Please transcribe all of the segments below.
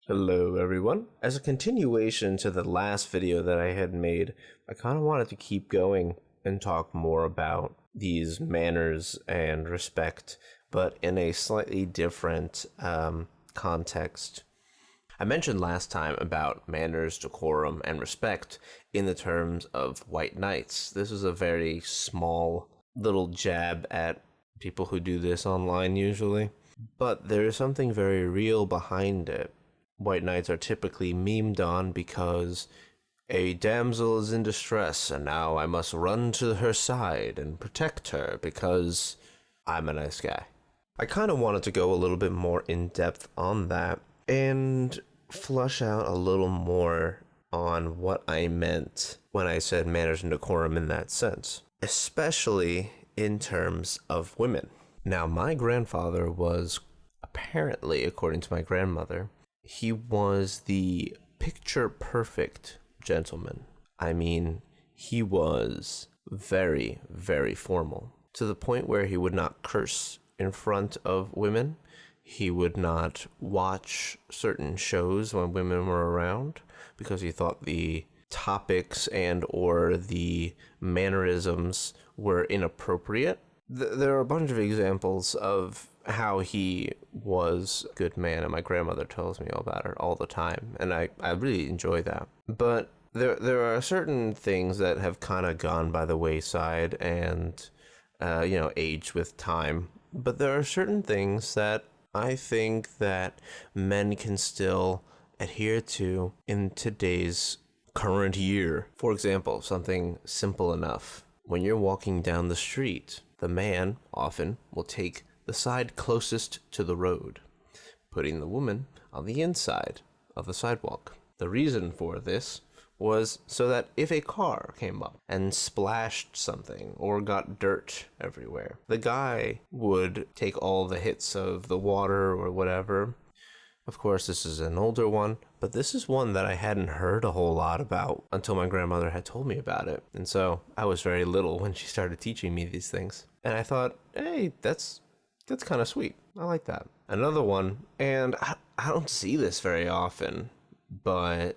Hello everyone. As a continuation to the last video that I had made, I kind of wanted to keep going and talk more about these manners and respect, but in a slightly different context. I mentioned last time about manners, decorum, and respect in the terms of white knights. This is a very small little jab at people who do this online usually, but there is something very real behind it. White knights are typically memed on because a damsel is in distress and now I must run to her side and protect her because I'm a nice guy. I kind of wanted to go a little bit more in depth on that and flush out a little more on what I meant when I said manners and decorum in that sense, especially in terms of women. Now, my grandfather was apparently, according to my grandmother, he was the picture-perfect gentleman. I mean, he was very, very formal, to the point where he would not curse in front of women. He would not watch certain shows when women were around because he thought the topics and or the mannerisms were inappropriate. There are a bunch of examples of how he was a good man, and my grandmother tells me all about it all the time, and I really enjoy that. But there are certain things that have kind of gone by the wayside and aged with time. But there are certain things that I think that men can still adhere to in today's current year. For example, something simple enough. When you're walking down the street, the man often will take the side closest to the road, putting the woman on the inside of the sidewalk. The reason for this was so that if a car came up and splashed something or got dirt everywhere, the guy would take all the hits of the water or whatever. Of course, this is an older one, but this is one that I hadn't heard a whole lot about until my grandmother had told me about it. And so I was very little when she started teaching me these things. And I thought, hey, that's kind of sweet. I like that. Another one, and I don't see this very often, but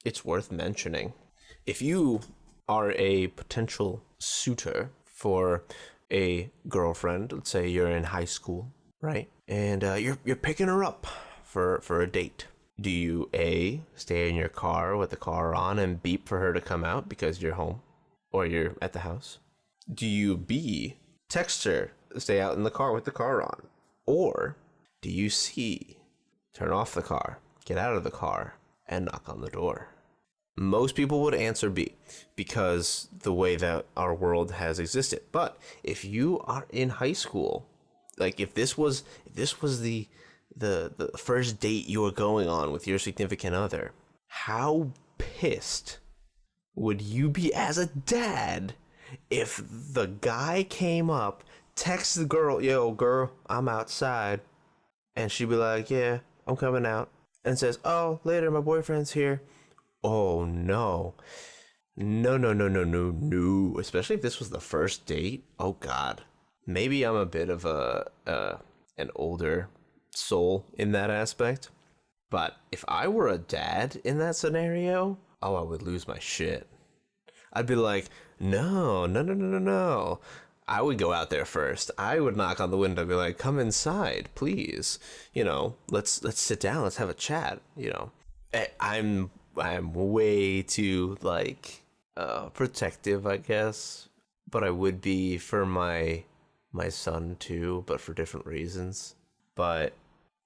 it's worth mentioning. If you are a potential suitor for a girlfriend, let's say you're in high school, right? And you're picking her up for a date. Do you A, stay in your car with the car on and beep for her to come out because you're home or you're at the house? Do you B, text her, stay out in the car with the car on? Or do you C, turn off the car, get out of the car, and knock on the door? Most people would answer B because the way that our world has existed. But if you are in high school, like if this was the first date you were going on with your significant other, how pissed would you be as a dad if the guy came up, texts the girl, yo, girl, I'm outside, and she'd be like, yeah, I'm coming out, and says, oh, later, my boyfriend's here. Oh, no. No. Especially if this was the first date. Oh, God. Maybe I'm a bit of an older soul in that aspect, but if I were a dad in that scenario, oh, I would lose my shit. I'd be like, no. I would go out there first. I would knock on the window and be like, come inside, please. Let's sit down, let's have a chat. I'm way too protective, I guess, but I would be for my son too, but for different reasons. But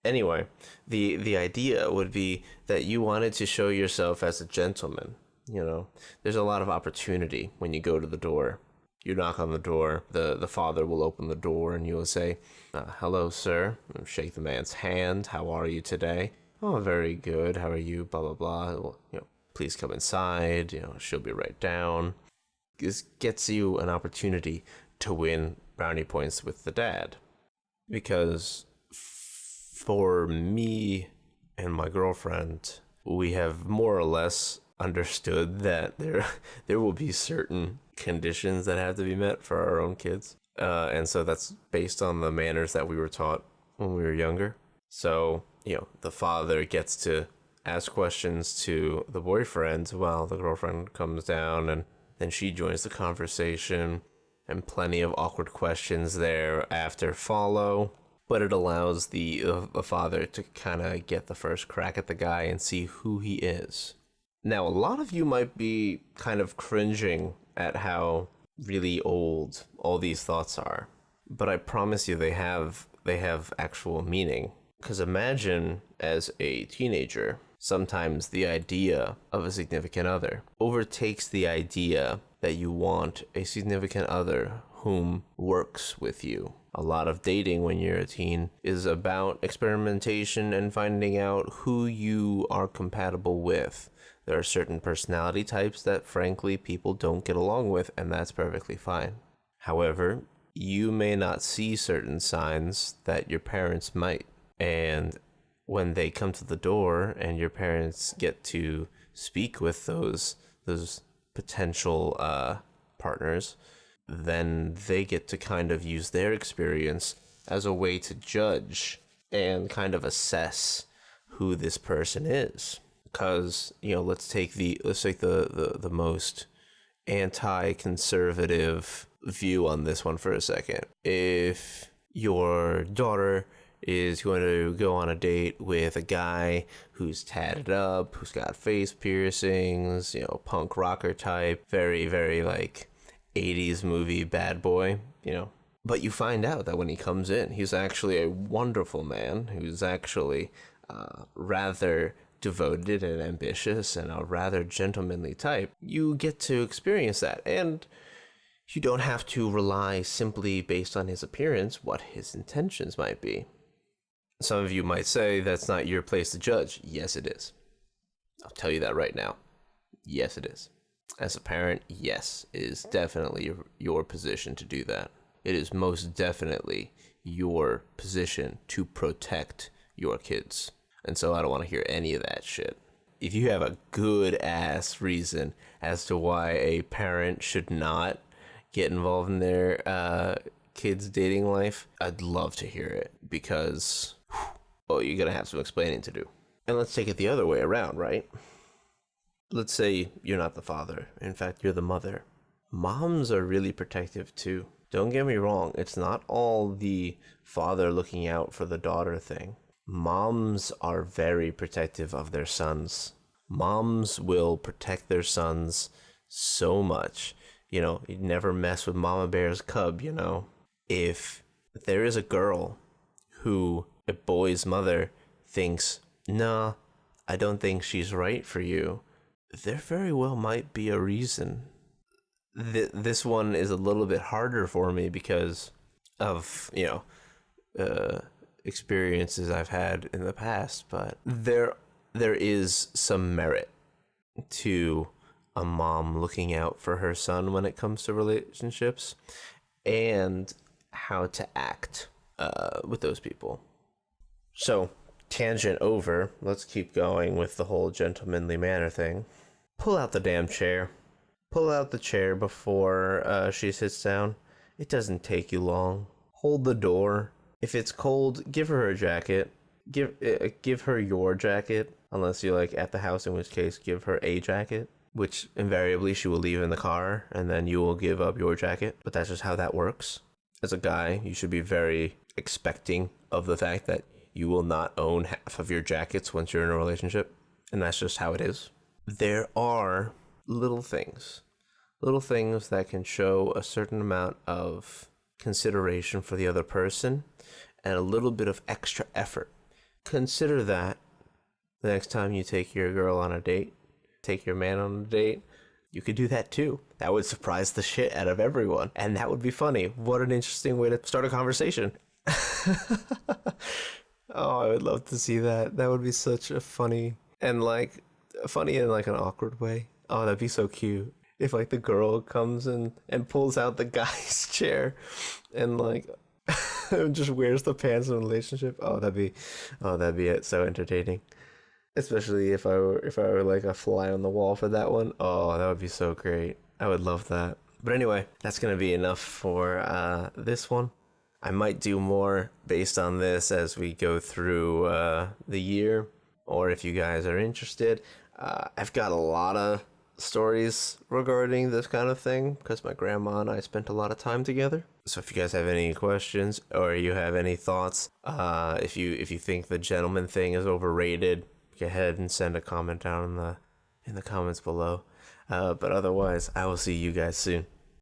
anyway, the idea would be that you wanted to show yourself as a gentleman. There's a lot of opportunity when you go to the door. You knock on the door, the father will open the door and you will say, hello, sir. Shake the man's hand. How are you today? Oh, very good. How are you? Blah, blah, blah. Well, please come inside. She'll be right down. This gets you an opportunity to win brownie points with the dad. Because for me and my girlfriend, we have more or less understood that there will be certain conditions that have to be met for our own kids. And so that's based on the manners that we were taught when we were younger. So, the father gets to ask questions to the boyfriend while the girlfriend comes down, and then she joins the conversation, and plenty of awkward questions thereafter follow. But it allows the father to kind of get the first crack at the guy and see who he is. Now, a lot of you might be kind of cringing at how really old all these thoughts are, but I promise you they have actual meaning. Because imagine, as a teenager, sometimes the idea of a significant other overtakes the idea that you want a significant other whom works with you. A lot of dating when you're a teen is about experimentation and finding out who you are compatible with. There are certain personality types that, frankly, people don't get along with, and that's perfectly fine. However, you may not see certain signs that your parents might. And when they come to the door and your parents get to speak with those potential partners, then they get to kind of use their experience as a way to judge and kind of assess who this person is. Because, let's take the most anti-conservative view on this one for a second. If your daughter is going to go on a date with a guy who's tatted up, who's got face piercings, punk rocker type, very, very like 80s movie bad boy, But you find out that when he comes in, he's actually a wonderful man who's actually rather devoted and ambitious and a rather gentlemanly type. You get to experience that, and you don't have to rely simply based on his appearance what his intentions might be. Some of you might say that's not your place to judge. Yes, it is. I'll tell you that right now. Yes, it is. As a parent, yes, it is definitely your position to do that. It is most definitely your position to protect your kids. And so I don't want to hear any of that shit. If you have a good ass reason as to why a parent should not get involved in their kids' dating life, I'd love to hear it, because you're gonna have some explaining to do. And let's take it the other way around, right? Let's say you're not the father. In fact, you're the mother. Moms are really protective too. Don't get me wrong, it's not all the father looking out for the daughter thing. Moms are very protective of their sons. Moms will protect their sons so much. You never mess with Mama Bear's cub, If there is a girl who a boy's mother thinks, nah, I don't think she's right for you, there very well might be a reason. This one is a little bit harder for me because of, experiences I've had in the past, but there is some merit to a mom looking out for her son when it comes to relationships and how to act with those people. So, tangent over, let's keep going with the whole gentlemanly manner thing. Pull out the damn chair. Pull out the chair before she sits down. It doesn't take you long. Hold the door. If it's cold, give her a jacket. Give her your jacket, unless you're at the house, in which case give her a jacket, which invariably she will leave in the car, and then you will give up your jacket. But that's just how that works. As a guy, you should be very expecting of the fact that you will not own half of your jackets once you're in a relationship, and that's just how it is. There are little things that can show a certain amount of consideration for the other person and a little bit of extra effort. Consider that the next time you take your girl on a date, take your man on a date, you could do that too. That would surprise the shit out of everyone, and that would be funny. What an interesting way to start a conversation. Oh, I would love to see that. That would be such a funny in an awkward way. Oh, that'd be so cute. If the girl comes and pulls out the guy's chair and just wears the pants in a relationship. That'd be it. So entertaining. Especially if I were like a fly on the wall for that one. Oh, that would be so great. I would love that. But anyway, that's gonna be enough for this one. I might do more based on this as we go through the year. or if you guys are interested. I've got a lot of stories regarding this kind of thing because my grandma and I spent a lot of time together. So if you guys have any questions or you have any thoughts, if you think the gentleman thing is overrated, go ahead and send a comment down in the comments below. But otherwise, I will see you guys soon.